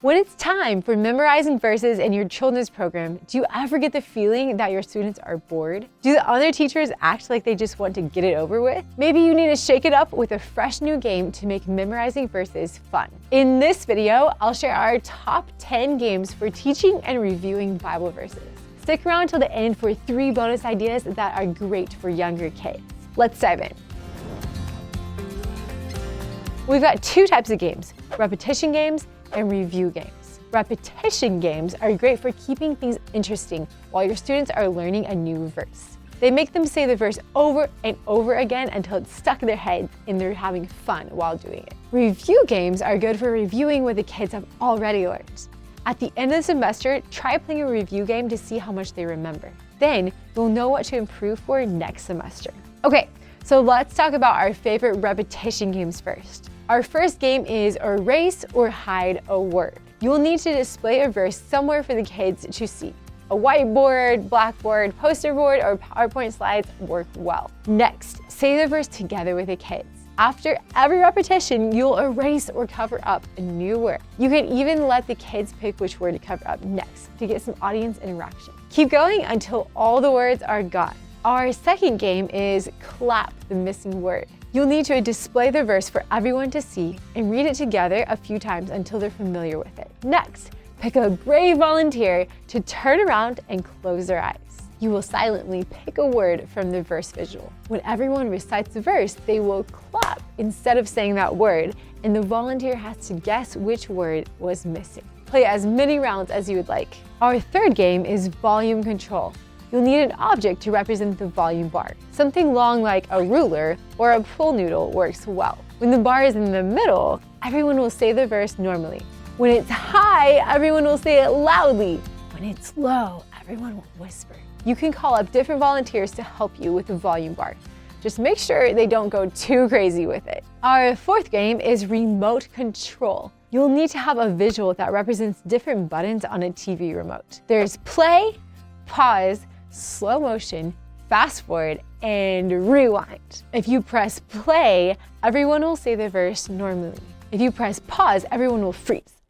When it's time for memorizing verses in your children's program, do you ever get the feeling that your students are bored? Do the other teachers act like they just want to get it over with? Maybe you need to shake it up with a fresh new game to make memorizing verses fun. In this video, I'll share our top 10 games for teaching and reviewing Bible verses. Stick around till the end for 3 bonus ideas that are great for younger kids. Let's dive in. We've got 2 types of games, repetition games and review games. Repetition games are great for keeping things interesting while your students are learning a new verse. They make them say the verse over and over again until it's stuck in their heads and they're having fun while doing it. Review games are good for reviewing what the kids have already learned. At the end of the semester, try playing a review game to see how much they remember. Then you'll know what to improve for next semester. Okay, so let's talk about our favorite repetition games first. Our first game is erase or hide a word. You'll need to display a verse somewhere for the kids to see. A whiteboard, blackboard, poster board, or PowerPoint slides work well. Next, say the verse together with the kids. After every repetition, you'll erase or cover up a new word. You can even let the kids pick which word to cover up next to get some audience interaction. Keep going until all the words are gone. Our second game is clap the missing word. You'll need to display the verse for everyone to see and read it together a few times until they're familiar with it. Next, pick a brave volunteer to turn around and close their eyes. You will silently pick a word from the verse visual. When everyone recites the verse, they will clap instead of saying that word, and the volunteer has to guess which word was missing. Play as many rounds as you would like. Our third game is volume control. You'll need an object to represent the volume bar. Something long like a ruler or a pool noodle works well. When the bar is in the middle, everyone will say the verse normally. When it's high, everyone will say it loudly. When it's low, everyone will whisper. You can call up different volunteers to help you with the volume bar. Just make sure they don't go too crazy with it. Our fourth game is remote control. You'll need to have a visual that represents different buttons on a TV remote. There's play, pause, slow motion, fast forward, and rewind. If you press play, everyone will say the verse normally. If you press pause, everyone will freeze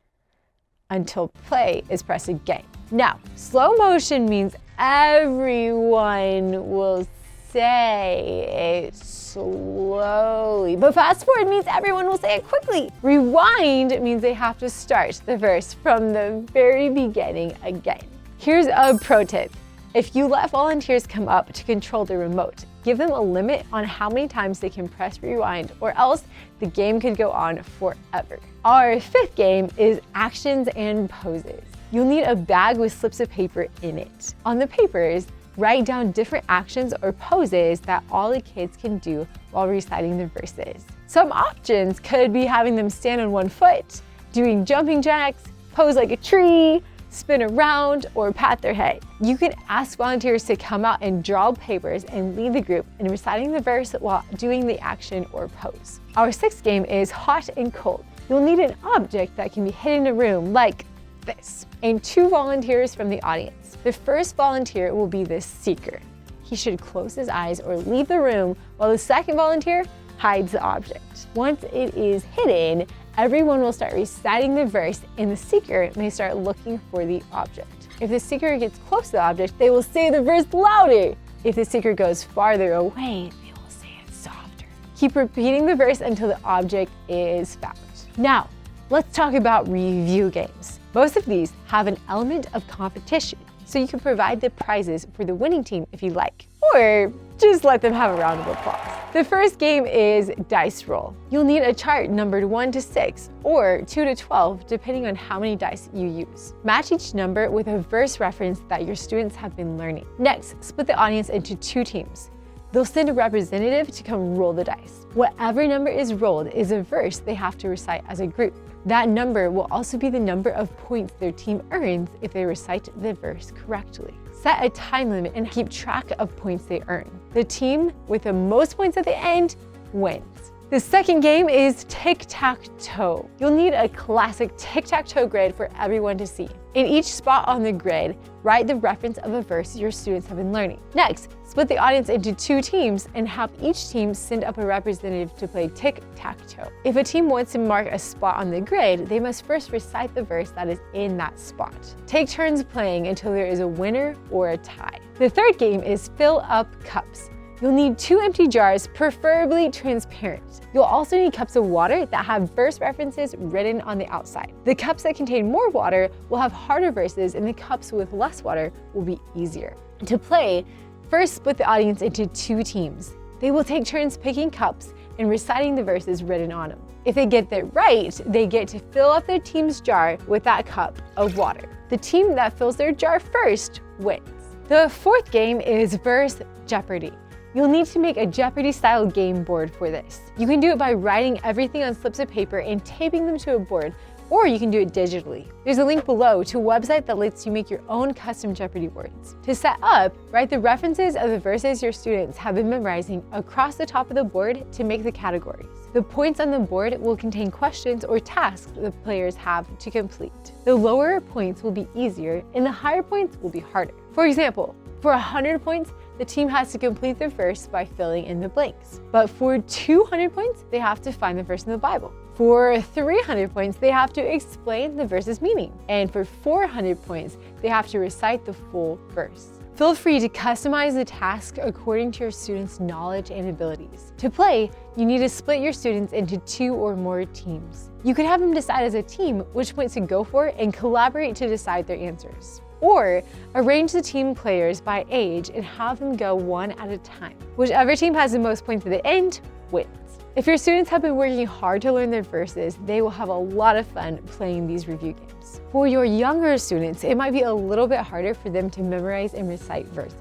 until play is pressed again. Now, slow motion means everyone will say it slowly, but fast forward means everyone will say it quickly. Rewind means they have to start the verse from the very beginning again. Here's a pro tip. If you let volunteers come up to control the remote, give them a limit on how many times they can press rewind, or else the game could go on forever. Our fifth game is actions and poses. You'll need a bag with slips of paper in it. On the papers, write down different actions or poses that all the kids can do while reciting the verses. Some options could be having them stand on one foot, doing jumping jacks, pose like a tree, spin around, or pat their head. You can ask volunteers to come out and draw papers and lead the group in reciting the verse while doing the action or pose. Our sixth game is hot and cold. You'll need an object that can be hidden in a room like this, and 2 volunteers from the audience. The first volunteer will be the seeker. He should close his eyes or leave the room while the second volunteer hides the object. Once it is hidden, everyone will start reciting the verse and the seeker may start looking for the object. If the seeker gets close to the object, they will say the verse louder. If the seeker goes farther away, they will say it softer. Keep repeating the verse until the object is found. Now, let's talk about review games. Most of these have an element of competition, so you can provide the prizes for the winning team if you like, or just let them have a round of applause. The first game is dice roll. You'll need a chart numbered 1 to 6 or 2 to 12, depending on how many dice you use. Match each number with a verse reference that your students have been learning. Next, split the audience into 2 teams. They'll send a representative to come roll the dice. Whatever number is rolled is a verse they have to recite as a group. That number will also be the number of points their team earns if they recite the verse correctly. Set a time limit and keep track of points they earn. The team with the most points at the end wins. The second game is tic-tac-toe. You'll need a classic tic-tac-toe grid for everyone to see. In each spot on the grid, write the reference of a verse your students have been learning. Next, split the audience into 2 teams and have each team send up a representative to play tic-tac-toe. If a team wants to mark a spot on the grid, they must first recite the verse that is in that spot. Take turns playing until there is a winner or a tie. The third game is fill up cups. You'll need 2 empty jars, preferably transparent. You'll also need cups of water that have verse references written on the outside. The cups that contain more water will have harder verses, and the cups with less water will be easier. To play, first split the audience into 2 teams. They will take turns picking cups and reciting the verses written on them. If they get that right, they get to fill up their team's jar with that cup of water. The team that fills their jar first wins. The fourth game is Verse Jeopardy! You'll need to make a Jeopardy-style game board for this. You can do it by writing everything on slips of paper and taping them to a board, or you can do it digitally. There's a link below to a website that lets you make your own custom Jeopardy boards. To set up, write the references of the verses your students have been memorizing across the top of the board to make the categories. The points on the board will contain questions or tasks the players have to complete. The lower points will be easier and the higher points will be harder. For example, for 100 points, the team has to complete the verse by filling in the blanks. But for 200 points, they have to find the verse in the Bible. For 300 points, they have to explain the verse's meaning. And for 400 points, they have to recite the full verse. Feel free to customize the task according to your students' knowledge and abilities. To play, you need to split your students into 2 or more teams. You could have them decide as a team which points to go for and collaborate to decide their answers. Or arrange the team players by age and have them go one at a time. Whichever team has the most points at the end wins. If your students have been working hard to learn their verses, they will have a lot of fun playing these review games. For your younger students, it might be a little bit harder for them to memorize and recite verses,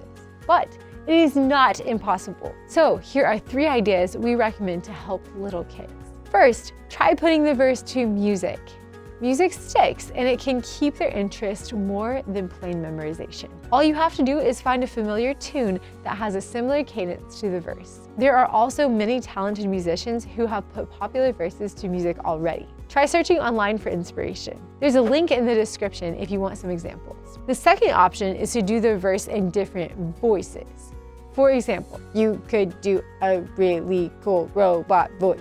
but it is not impossible. So here are 3 ideas we recommend to help little kids. First, try putting the verse to music. Music sticks, and it can keep their interest more than plain memorization. All you have to do is find a familiar tune that has a similar cadence to the verse. There are also many talented musicians who have put popular verses to music already. Try searching online for inspiration. There's a link in the description if you want some examples. The second option is to do the verse in different voices. For example, you could do a really cool robot voice.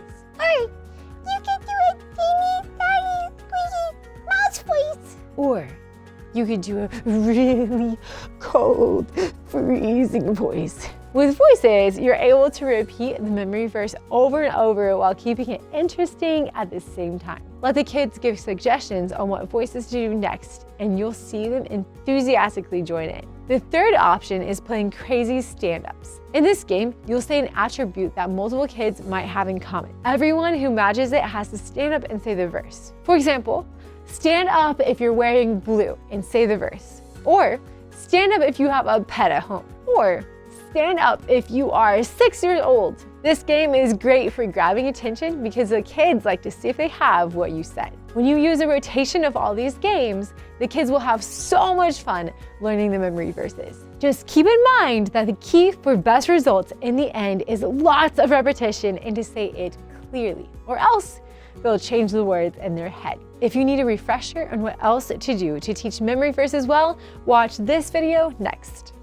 Or you could do a really cold, freezing voice. With voices, you're able to repeat the memory verse over and over while keeping it interesting at the same time. Let the kids give suggestions on what voices to do next, and you'll see them enthusiastically join in. The third option is playing crazy stand-ups. In this game, you'll say an attribute that multiple kids might have in common. Everyone who matches it has to stand up and say the verse. For example, stand up if you're wearing blue and say the verse. Or stand up if you have a pet at home. Or stand up if you are 6 years old. This game is great for grabbing attention because the kids like to see if they have what you said. When you use a rotation of all these games, the kids will have so much fun learning the memory verses. Just keep in mind that the key for best results in the end is lots of repetition and to say it clearly, or else they'll change the words in their head. If you need a refresher on what else to do to teach memory verses well, watch this video next.